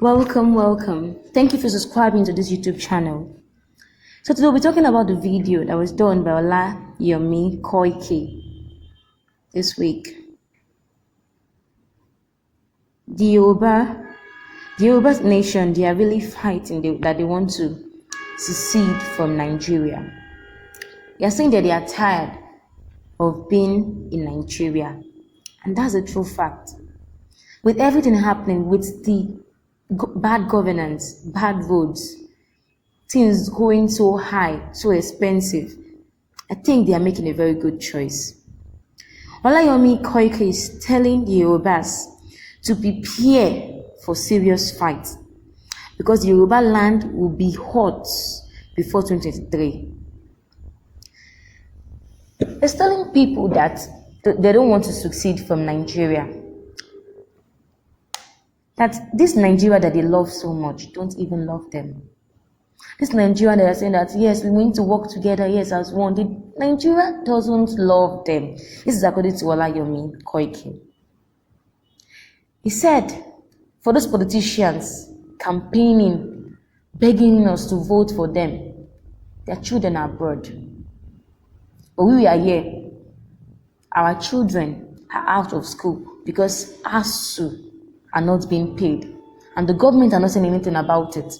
Welcome. Thank you for subscribing to this YouTube channel. So today we'll be talking about the video that was done by Olayomi Koiki this week. The Yoruba nation, they are really fighting that they want to secede from Nigeria. They are saying that they are tired of being in Nigeria, and that's a true fact. With everything happening, with the bad governance, bad roads, things going so high, so expensive, I think they are making a very good choice. Olayomi Koiki is telling the Yorubas to prepare for serious fight because the Yoruba land will be hot before 2023. He's telling people that they don't want to succeed from Nigeria. That this Nigeria that they love so much don't even love them. This Nigeria that are saying that yes, we need to work together, yes, as one. Nigeria doesn't love them. This is according to Olayomi Koiki. He said, for those politicians campaigning, begging us to vote for them, their children are abroad. But we are here. Our children are out of school because ASU are not being paid, and the government are not saying anything about it.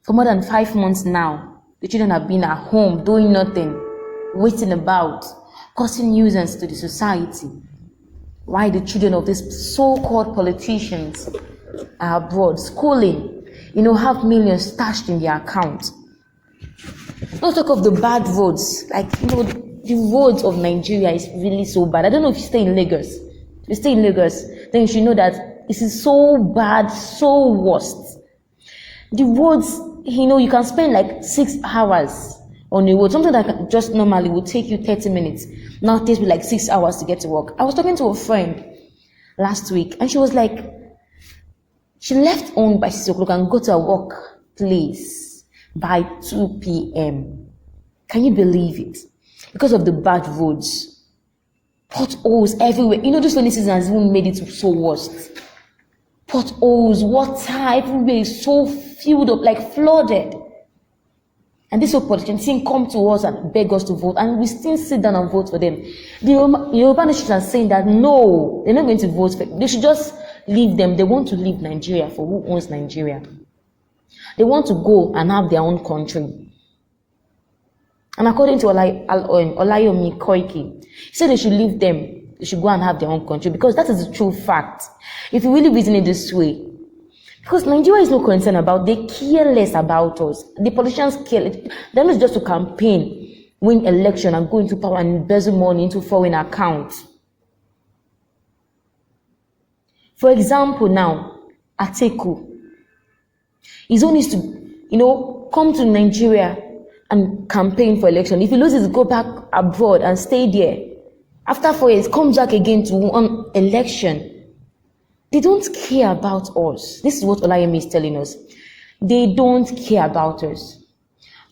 For more than 5 months now, the children have been at home doing nothing, waiting about, causing nuisance to the society. Why the children of these so-called politicians are abroad, schooling, have millions stashed in their account. Don't talk of the bad roads, the roads of Nigeria is really so bad. I don't know if you stay in Lagos. If you stay in Lagos, then you should know that this is so bad, so worst. The roads, you can spend like 6 hours on a road. Something that just normally would take you 30 minutes. Now it takes me like 6 hours to get to work. I was talking to a friend last week, and she was like, she left home by 6 o'clock and go to her workplace by 2 p.m. Can you believe it? Because of the bad roads. Potholes everywhere. This rainy season has even made it so worst. Potholes, water everywhere is so filled up, like flooded. And this politicians come to us and beg us to vote, and we still sit down and vote for them. The Yoruba nations are saying that no, they're not going to vote for them. They should just leave them. They want to leave Nigeria. For who owns Nigeria? They want to go and have their own country. And according to Olayomi Koiki, he said they should leave them. They should go and have their own country, because that is the true fact. If you really reason it this way, because Nigeria is not concerned about, they care less about us. The politicians care. They're not just to campaign, win election, and go into power and embezzle money into foreign accounts. For example, now, Atiku, his own is to, come to Nigeria and campaign for election. If he loses, go back abroad and stay there. After 4 years, come back again to one election. They don't care about us. This is what Olayomi is telling us. They don't care about us.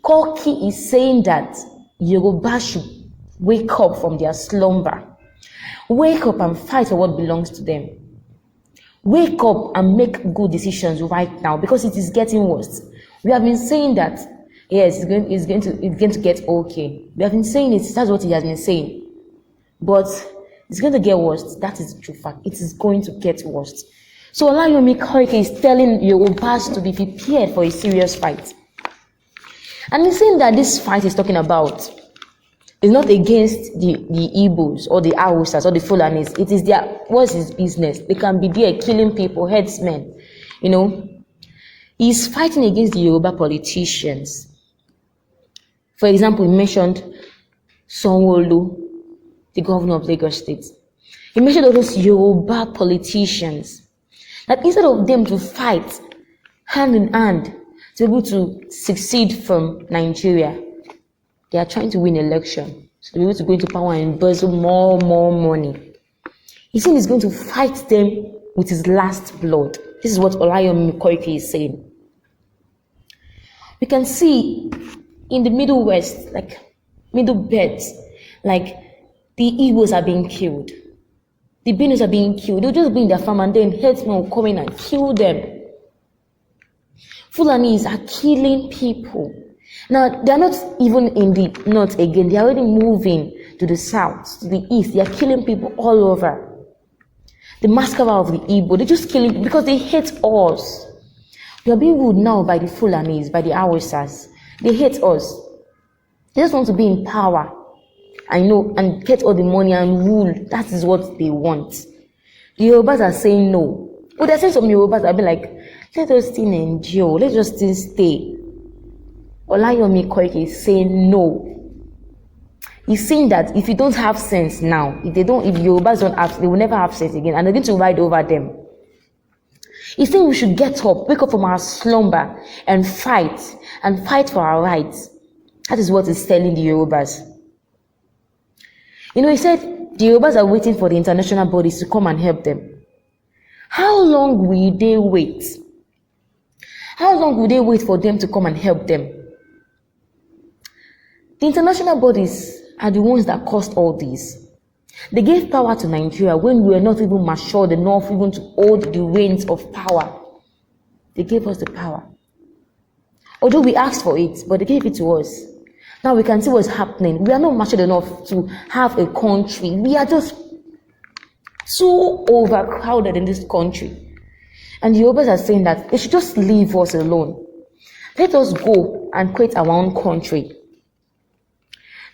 Koiki is saying that Yoruba should wake up from their slumber. Wake up and fight for what belongs to them. Wake up and make good decisions right now, because it is getting worse. We have been saying that, yes, it's going to get okay. We have been saying it. That's what he has been saying. But it's going to get worse. That is the true fact. It is going to get worse. So Olayomi Koiki is telling Yorubas to be prepared for a serious fight. And he's saying that this fight he's talking about is not against the Igbos or the Hausas or the Fulanis. It is what's his business? They can be there killing people, headsmen. He's fighting against the Yoruba politicians. For example, he mentioned Sanwo-Olu, the governor of Lagos State. He mentioned all those Yoruba politicians, that instead of them to fight hand in hand to be able to succeed from Nigeria, they are trying to win election, so they're able to go into power and embezzle more money. He said he's going to fight them with his last blood. This is what Olayomi Koiki is saying. We can see in the Middle West, like Middle Belt, like the Igbos are being killed. The Benos are being killed. They'll just be in their farm, and then headsmen will come in and kill them. Fulanis are killing people. Now, they are not even in the north again. They are already moving to the south, to the east. They are killing people all over. The massacre of the Igbo, they're just killing because they hate us. We are being ruled now by the Fulanis, by the Hausas. They hate us. They just want to be in power. I know, and get all the money and rule. That is what they want. The Yorubas are saying no. But they're saying some Yorubas have been like, let us still endure, let us still stay. Olayomi Koike is saying no. He's saying that if you don't have sense now, if Yorubas don't have, they will never have sense again, and they're going to ride over them. He's saying we should get up, wake up from our slumber, and fight for our rights. That is what he's telling the Yorubas. He said the Yorubas are waiting for the international bodies to come and help them. How long will they wait? How long will they wait for them to come and help them? The international bodies are the ones that caused all this. They gave power to Nigeria when we were not even matured enough even to hold the reins of power. They gave us the power. Although we asked for it, but they gave it to us. Now we can see what's happening. We are not matured enough to have a country. We are just too overcrowded in this country. And the Yorubas are saying that they should just leave us alone. Let us go and create our own country.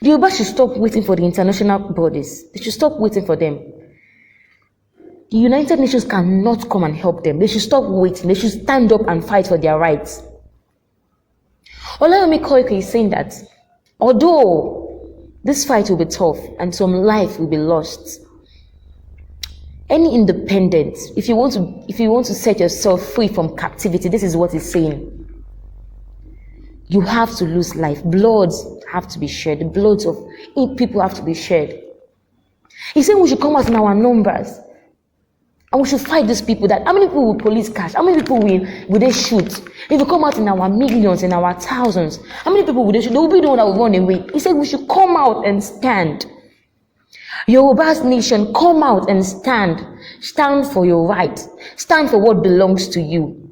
The Yorubas should stop waiting for the international bodies. They should stop waiting for them. The United Nations cannot come and help them. They should stop waiting. They should stand up and fight for their rights. Olayomi Koike is saying that although this fight will be tough and some life will be lost, any independence, if you want to set yourself free from captivity, this is what he's saying. You have to lose life. Bloods have to be shed. The bloods of people have to be shed. He's saying we should come out in our numbers. And we should fight these people. That how many people will police catch? How many people will they shoot? If we come out in our millions, in our thousands, how many people will they shoot? They will be the one that will run away. He said we should come out and stand. Yoruba's nation, come out and stand. Stand for your right. Stand for what belongs to you.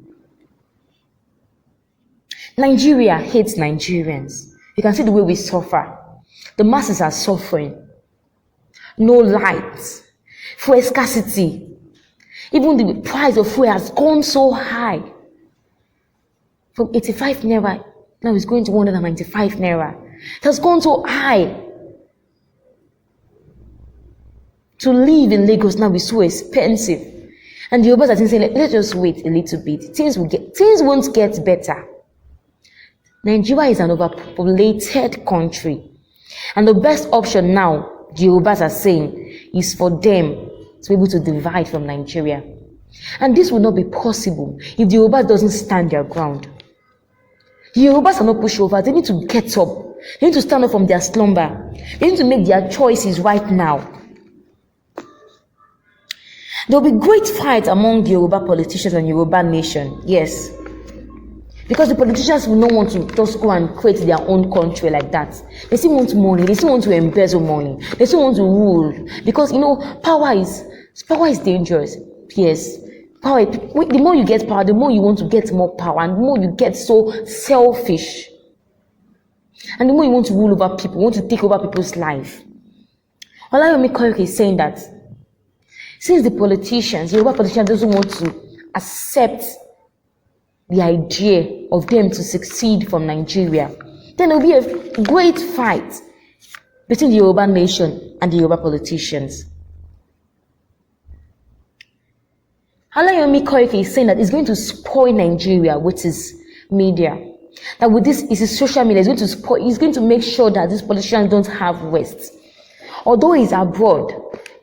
Nigeria hates Nigerians. You can see the way we suffer. The masses are suffering. No light. Fuel scarcity. Even the price of fuel has gone so high. From 85 naira, now it's going to 195 naira. It has gone so high. To live in Lagos now is so expensive. And the Yorubas are saying, let's just wait a little bit. Things won't get better. Nigeria is an overpopulated country. And the best option now, the Yorubas are saying, is for them to be able to divide from Nigeria. And this will not be possible if the Yorubas doesn't stand their ground. The Yorubas are not pushovers. They need to get up. They need to stand up from their slumber. They need to make their choices right now. There will be great fight among the Yoruba politicians and Yoruba nation. Yes. Because the politicians will not want to just go and create their own country like that. They still want money. They still want to embezzle money. They still want to rule. Because, power is dangerous. Yes. Power. The more you get power, the more you want to get more power. And the more you get so selfish. And the more you want to rule over people, want to take over people's life. Olayomi Koike is saying that since the Yoruba politicians doesn't want to accept the idea of them to succeed from Nigeria, then there will be a great fight between the Yoruba nation and the Yoruba politicians. Olayomi Koike is saying that it's going to spoil Nigeria with his media. That with this, is his social media, he's going to make sure that these politicians don't have West. Although he's abroad,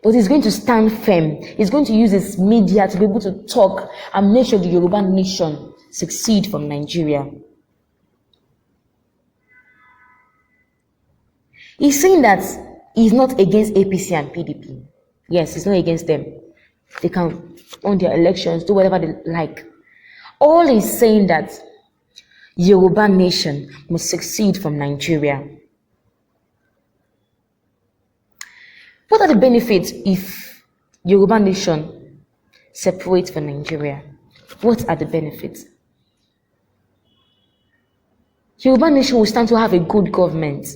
but he's going to stand firm. He's going to use his media to be able to talk and make sure the Yoruba nation succeed from Nigeria. He's saying that he's not against APC and PDP. Yes, he's not against them. They can own their elections, do whatever they like. All he's saying that Yoruba nation must succeed from Nigeria. What are the benefits if Yoruba nation separates from Nigeria? What are the benefits? Yoruba nation will stand to have a good government.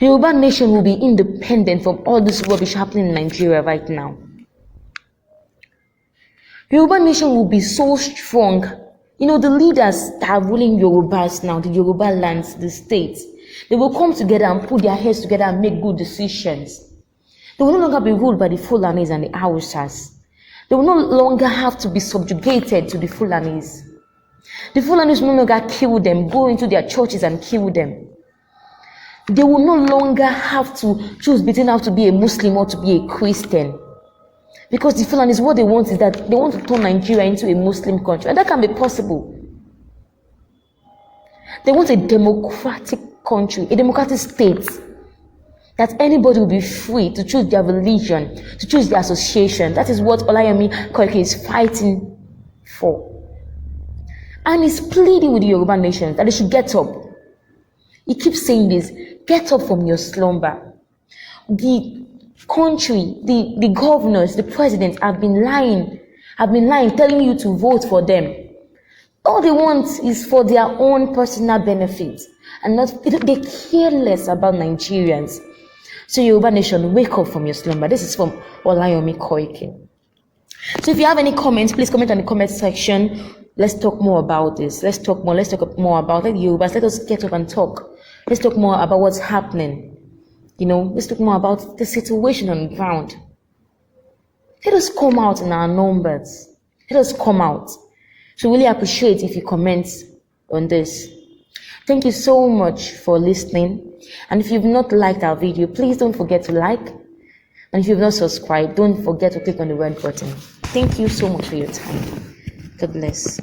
Yoruba nation will be independent from all this rubbish happening in Nigeria right now. Yoruba nation will be so strong. You know, the leaders that are ruling Yorubas now, the Yoruba lands, the states, they will come together and put their heads together and make good decisions. They will no longer be ruled by the Fulanis and the Hausas. They will no longer have to be subjugated to the Fulanis. The Fulanis will no longer kill them, go into their churches and kill them. They will no longer have to choose between how to be a Muslim or to be a Christian. Because the Fulanis, what they want is that they want to turn Nigeria into a Muslim country. And that can be possible. They want a democratic country, a democratic state. That anybody will be free to choose their religion, to choose their association. That is what Olayomi Koiki is fighting for. And he's pleading with the Yoruba nation that they should get up. He keeps saying this, get up from your slumber. The country, the governors, the president have been lying, telling you to vote for them. All they want is for their own personal benefit. And they care less about Nigerians. So Yoruba nation, wake up from your slumber. This is from Olayomi Koiki. So if you have any comments, please comment on the comment section. Let's talk more about this. Let's talk more about it. Yorubas, let us get up and talk. Let's talk more about what's happening. You know, let's talk more about the situation on the ground. Let us come out in our numbers. Let us come out. So really appreciate if you comment on this. Thank you so much for listening. And if you've not liked our video, please don't forget to like. And if you've not subscribed, don't forget to click on the red button. Thank you so much for your time. God bless.